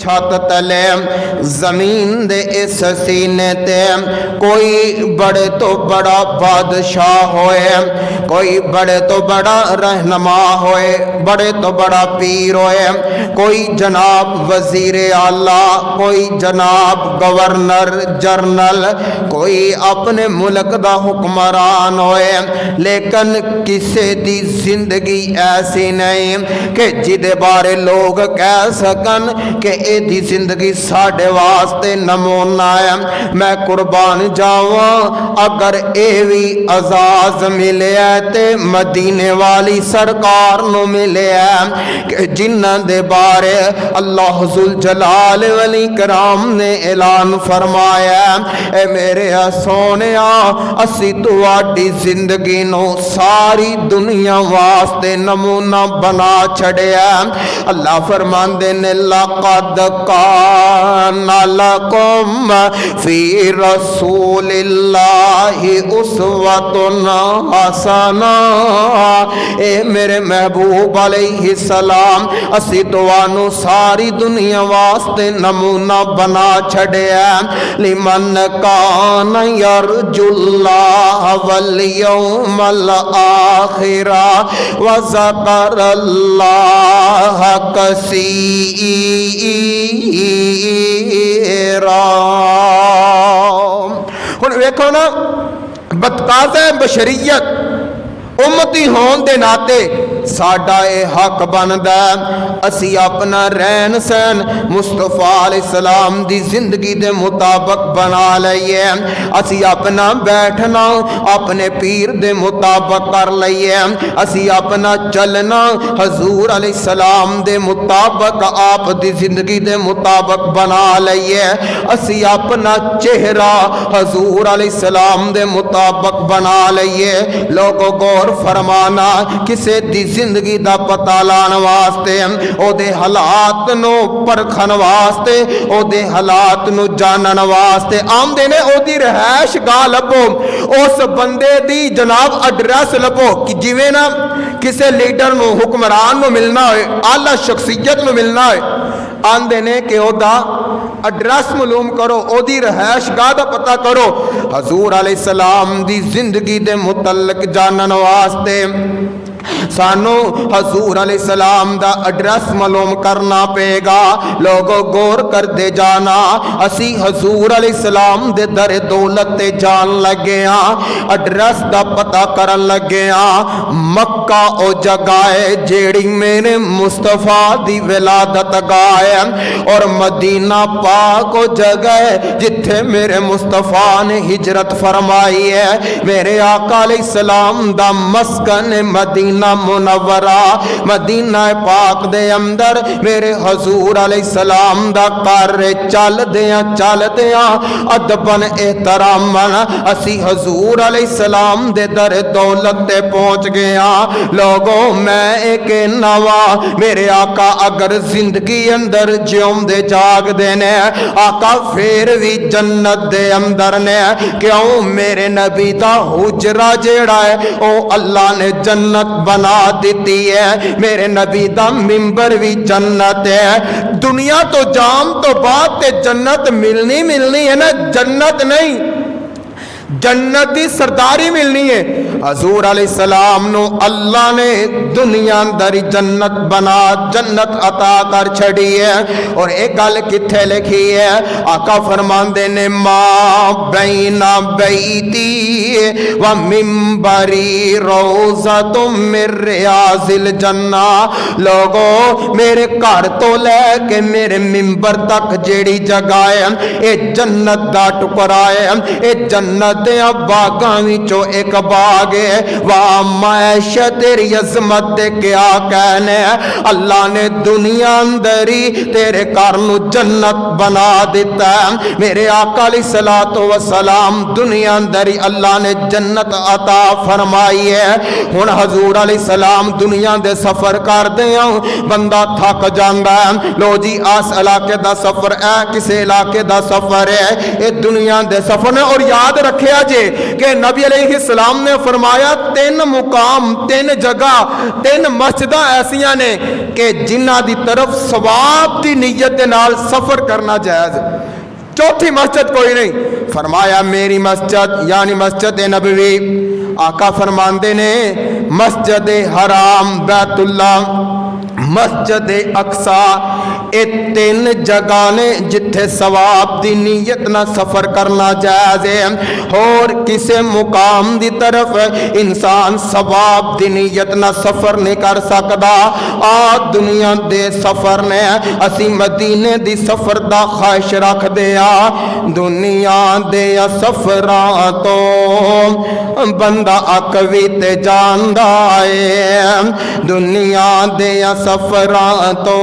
छत तले जमीन दे इस सीने ते कोई बड़े तो बड़ा बादशाह होए, कोई बड़े तो बड़ा रहनुमा होए, बड़े तो बड़ा पीर होए, कोई जनाब वजीर आला, कोई जनाब गवर्नर जनरल, कोई अपने मुल्क दा हुक्मरान होए, लेकिन किसी दी जिंदगी ऐसी नहीं कि जिदे बारे लोग कह सकन कि एदी जिंदगी साढ़े वास्ते नमूना है। मैं कुर्बान जावा अगर ए भी अजाज मिले ते मदीने वाली सरकार नु मिले कि जिन्हां दे बारे अल्लाह जुल जलाल वली कराम ने ऐलान फरमाया, ए मेरे सोनिया असी तुहाडी जिंदगी नु सारी दुनिया वास्ते नमूना बना छड़िया। अल्लाह फरमांदे ने लक़द काना लकुम फी रसूलिल्लाहि उस्वतुन हसना। ए मेरे महबूब अलैहिस्सलाम असी तुहानू सारी दुनिया वास्ते नमूना बना छड़िया। लिमन कान यरजुल्लाह वल यौमल आखिरा व ज़करल्लाह कसीरा। हुण वेखो ना, बतकाज़ा बशरीयत उम्मती होने के नाते साडा ये हक बनता असी अपना रहन सहन मुस्तफा अलैहिस्सलाम दी जिंदगी के मुताबिक बना लईए। असी अपना बैठना अपने पीर दे मुताबिक कर लईए। असी अपना चलना हजूर अलैहिस्सलाम दे मुताबिक आप दी जिंदगी के मुताबिक बना लईए। असी अपना चेहरा हजूर अलैहिस्सलाम दे मुताबिक बना लईए। लोगों गौर फरमाना किसी दी जिंदगी दा पता लाने वास्ते, ओदे हालात नो परखन वास्ते, ओदे हालात नो जानन वास्ते आमदे ने ओदी रहائش गाह लभो, उस बंदे दी जनाब एड्रैस लभो कि जिवें ना किसी लीडर नो हुक्मरान नो मिलना होए, आला शख्सियत नो मिलना होए, आंदे ने कि ओदा एड्रैस मालूम करो, ओदी रहائش गाह दा पता करो। हजूर अलैहिस्सलाम दी जिंदगी दे मुतल्लक जानन वास्ते सानू हजूर अलैहिस्सलाम दा एड्रैस मालूम करना पेगा। लोगों गौर करते जाना, असी हजूर अलैहिस्सलाम दे दर दौलत ते जान लगे हाँ, एड्रैस दा पता करन लगे हाँ। मक्का ओ जगह है जेड़ी मेरे मुस्तफा दी विलादत गाह है, और मदीना पाक ओ जगह है जिथे मेरे मुस्तफा ने हिजरत फरमाई है। मेरे आका अलैहिस्सलाम दा मस्कन मदीना मुनव्वरा, मदीना पाक दे अंदर मेरे हजूर अलैहिस्सलाम दा घर चलदियां अदबन एहतरामन असी हजूर अलैहिस्सलाम दे दर दौलत ते पहुंच गए। लोगों मैं एक नवा मेरे आका अगर जिंदगी अंदर जिउंदे जागदे ने, आका फिर भी जन्नत दे अंदर ने। क्यों? मेरे नबी दा हुजरा जेड़ा है ओ अल्लाह ने जन्नत बना दी है। मेरे नबी दा मिंबर भी जन्नत है। दुनिया तो जाम तो बाद ते जन्नत मिलनी है ना, जन्नत नहीं जन्नत की सरदारी मिलनी है। हजूर अलैहिस्सलाम नु अल्लाह ने दुनिया अंदर जन्नत बना जन्नत अता कर छड़ी है। और एक गल किथे लिखी है, आका फरमांदे ने मां बैना बैती व मिंबरी रोज़तुम मिर रियाज़िल जन्ना। लोगों मेरे घर तो लैके मेरे मिंबर तक जेड़ी जगह है ये जन्नत दा टुकड़ा है। ये जन्नत बागां विचों एक बाग है। वाह मैशा तेरी अज़मत दे क्या कहने, अल्लाह ने दुनिया अंदर ही तेरे घर नू जन्नत बना दिता है। मेरे आका अलैहिस्सलातु वस्सलाम दुनिया अंदर ही अल्लाह ने जन्नत अता फरमाई है। हुण हजूर अलैहिस्सलाम दुनिया दे सफर करदे हैं, बंदा थक जांदा है। लो जी आस इलाके दा सफर है, किसी इलाके दा सफर है, ये दुनिया दे सफर ने। और याद रखे देखिया जे कि नबी अलैहिस्सलाम ने फरमाया 3 मुकाम 3 जगह 3 मस्जिदां ऐसियां ने कि जिन्हां दी तरफ सवाब दी नीयत दे नाल सफर करना जायज़। चौथी मस्जिद कोई नहीं। फरमाया मेरी मस्जिद यानी मस्जिद नबवी। आका फरमांदे ने मस्जिद हराम बैतुल्ला मस्जिद अक्सा ये 3 जगह ने जिथे सवाब दी नीयत ना सफर करना जायज़ है। और किसी मुकाम दी तरफ इंसान सवाब दी नीयत ना सफर नहीं कर सकता। आ दुनिया दे सफर ने असी मदीने दी सफर दा ख्वाहिश रखदे आ। दुनिया दे सफरां तो बंदा अक भी ते जानदा है। दुनिया दे सफरां तो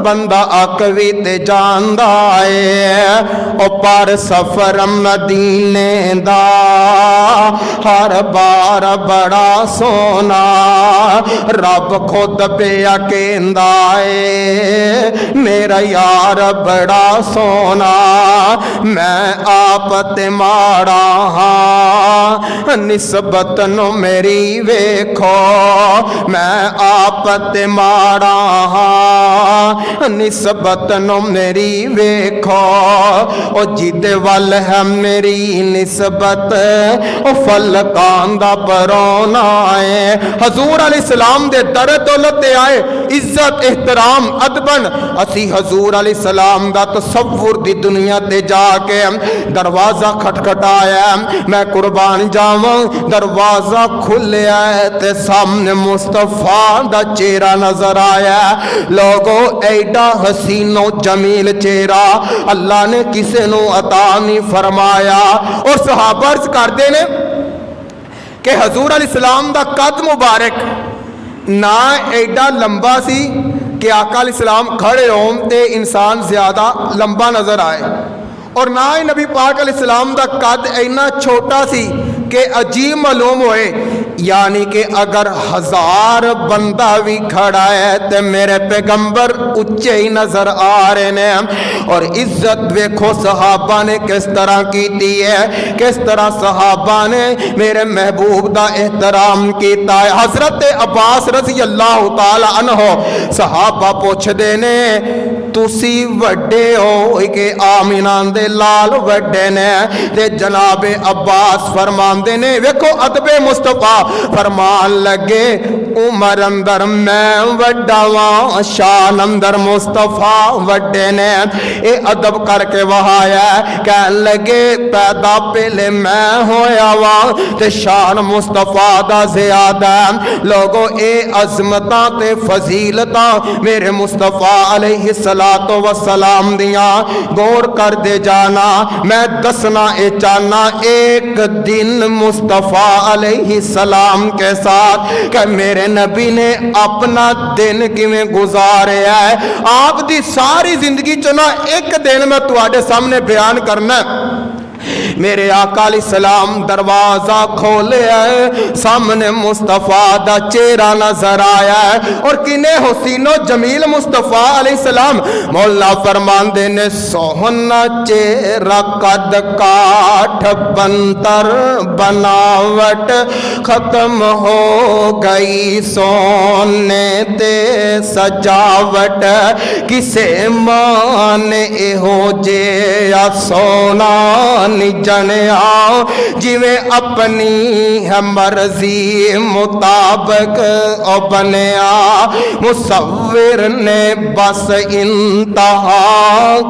बंदा अक भी ते जानदा है। ओ पर सफर मदीने दा हर बार बड़ा सोना रब खुद पिया कहंदा है मेरा यार बड़ा सोना। मैं आप ते माड़ा हाँ निस्बत नु मेरी वेखो। मैं आप ते माड़ा हाँ निस्बत नु मेरी वेखो। ओ जिदे वल है मेरी निस्बत ओ फलकान दा परौना है। हजूर अलैहिस्सलाम दे दर दौलत ते आए इज्जत एहतराम अदबन असी हजूर अलैहिस्सलाम दा तसव्वुर दी दुनिया ते जाके दरवाजा खटखटाया। मैं कुर्बान जावां दरवाजा खुलिया ते सामने मुस्तफा दा चेहरा नजर आया। लोगों एडा हसीनो जमील चेहरा अल्लाह ने किसे नु अता नहीं फरमाया। और सहाबा अर्ज करते ने कि हजूर अलैहिस्सलाम दा कद मुबारक ना एडा लंबा सी कि आका अलैहिस्सलाम खड़े हों ते इंसान ज्यादा लंबा नजर आए और ना ही नबी पाक अलैहिस्सलाम दा कद इन्ना छोटा सी कि अजीब मालूम होए। यानी कि अगर 1000 बंदा भी खड़ा है तो मेरे पैगंबर उच्चे ही नजर आ रहे हैं। और इज्जत देखो सहाबा ने किस तरह की है, किस तरह सहाबा ने मेरे महबूब दा एहतराम किया है। हजरत अब्बास रज़ी अल्लाह तआला अन्हो सहाबा पूछदे ने तुसी वड्डे हो कि आमिना दे लाल वड्डे ने ते जनाबे अब्बास फरमांदे ने वेखो अदबे मुस्तफा फरमान लगे उमर अंदर मैं वड्डा वां शान अंदर मुस्तफा वड्डे ने। ये अदब करके वहाया कह लगे पैदा पहले मैं होया वां ते शान मुस्तफा दा ज्यादा। लोगों ए अजमतां ते फजीलतां मेरे मुस्तफा अलैहिस्सलातो वस्सलाम दियां गौर कर दे जाना। मैं दसना ए चाहना एक दिन मुस्तफा अलैहिस्सलाम के साथ कि मेरे नबी ने अपना दिन किवें गुजारिया है। आप दी सारी जिंदगी च ना एक दिन मैं तुहाडे सामने बयान करना। मेरे आका अलैहिस्सलाम दरवाजा खोले है सामने मुस्तफा दा चेहरा नजर आया है और किने हुसीनो जमील मुस्तफा अलैहिस्सलाम मौला फरमांदे ने सोहना चेहरा कद काठ बंतर बनावट खत्म हो गई सोने ते सजावट। किसे मान एहो जे सोना जनिया जिवें अपनी है मर्जी मुताबिक बनया। मुसव्विर ने बस इंतहा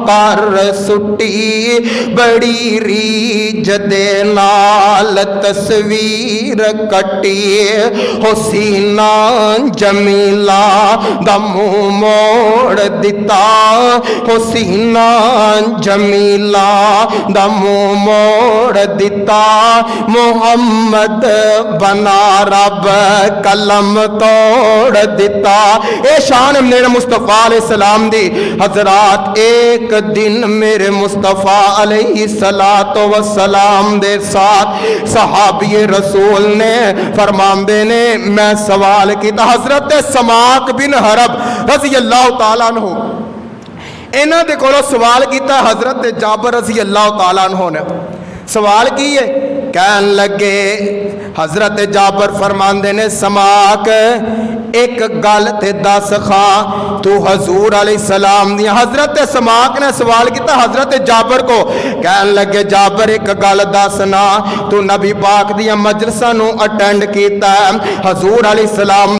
कर सुटी बड़ी रीज दे नाल तस्वीर कटी। हुसीना जमीला दा मुंह मोड़ दिता हुसीना जमीला दा मुंह मोड़ दिता। मोहम्मद बना रब कलम तोड़ दिता। ए शान मेरे मुस्तफा अलैहिस्सलाम दी। हजरात एक दिन मेरे मुस्तफा अलैहिस्सलातो वस्सलाम दे साथ सहाबी रसूल ने फरमांदे ने मैं सवाल किया। हजरत समाक बिन हरब रज़ी अल्लाह तआला अन्हु इन्हां दे कोलों सवाल किया। हजरत जाबर रज़ी अल्लाह तआला अन्हु ने सवाल की है? कहन लगे हजरत जाबर फरमांदे ने समाक एक गल ते दस खा तू हजूर अलैहिस्सलाम दी। हजरत समाक ने सवाल किया हजरत जाबर को। कहन लगे जाबर एक गल दस ना, तू नबी पाक दी मजलिसां नूं अटेंड कीता, हजूर अलैहिस्सलाम